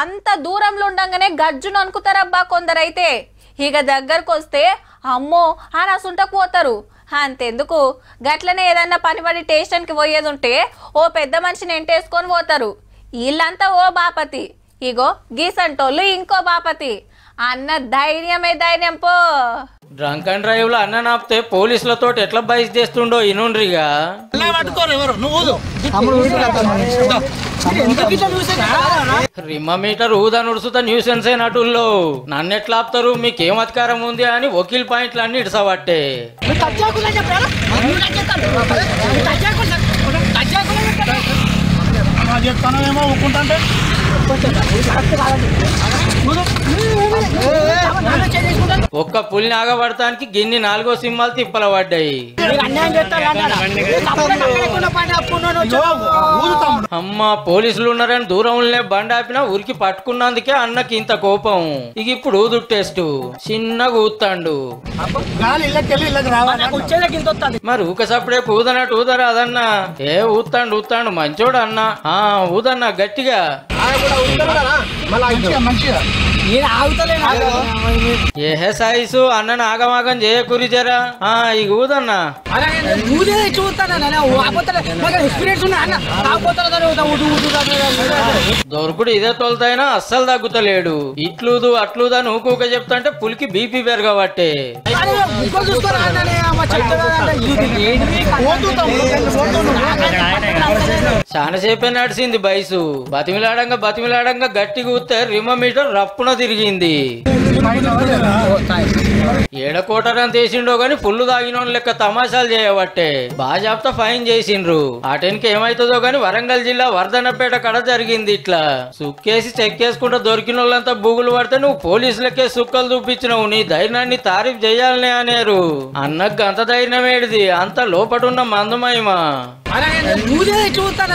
అంత దూరంలో ఉండంగానే గజ్జును అనుకుతారబ్బా కొందరైతే. ఇక దగ్గరకు వస్తే అమ్మో అని అసుంటకు పోతారు. అంతెందుకు గట్లనే ఏదన్నా పనిపడి స్టేషన్కి పోయేది ఉంటే ఓ పెద్ద మనిషిని ఎంటేసుకొని పోతారు. వీళ్ళంతా ఓ బాపతి, ఇగో గీసంటోళ్ళు ఇంకో బాపతి. అన్న ధైర్యమే ధైర్యం పో. డ్రంక్ అండ్ డ్రైవ్ లో అన్న నాపితే పోలీసులతో ఎట్లా బైక్ చేస్తుండో ఇనుండ్రిగా. రిమ్మ మీటర్ ఊదా నుడుసుతా న్యూసెన్స్ నటుల్లో నన్నెట్లా ఆపుతారు, మీకేం అధికారం ఉంది అని వకీల్ పాయింట్లు అన్ని ఇడసబట్టే. ఒక్క పులిని ఆగబడటానికి గిన్ని 4 సింహాలు తిప్పల పడ్డాయి. అమ్మ పోలీసులు ఉన్నారని దూరంలో బండి ఆపినా ఉరికి పట్టుకున్నందుకే అన్నకి ఇంత కోపం. ఇక ఇప్పుడు ఊదు టెస్ట్ చిన్నగా ఊతాండు. మరి ఊకసప్పుడే ఊదనట్టు ఊదరా అదన్నా. ఏ ఊతాండు మంచోడు అన్న. ఊదన్నా గట్టిగా. ఏ సాయిసు అన్నను ఆగమాగం చేయకూరి జరా. ఇక ఊదన్నా. దొరుకుడు ఇదే తోలుతాయినా అస్సలు తగ్గుతలేడు. ఇట్లూదు అట్లూదా నువ్వుకూక చెప్తాంటే పులికి బీపీ పెరగబట్టే. చాలాసేపే నడిచింది బైసు. బతిమిలాడంగా గట్టిగా ఊస్తే రిమ్మ మీటర్ రప్పున తిరిగింది. ఏడకోటరని తీసిండో గాని ఫుల్ తాగిన లెక్క తమాషాలు చేయబట్టే బాజాబ్తా ఫైన్ చేసిండ్రు. ఆ టెన్కి ఏమైతుందో గాని వరంగల్ జిల్లా వర్ధనపేట కడ జరిగింది ఇట్లా. సుక్కేసి చెక్కేసుకుంటూ దొరికిన వాళ్ళంతా బూగులు పడితే నువ్వు పోలీసులకే సుక్కలు చూపించినావు, నీ ధైర్యాన్ని తారీఫ్ చేయాలనే అనేరు. అన్నకు అంత ధైర్యం ఏడిది, అంత లోపటున్న మందుమయమా. చూస్తాను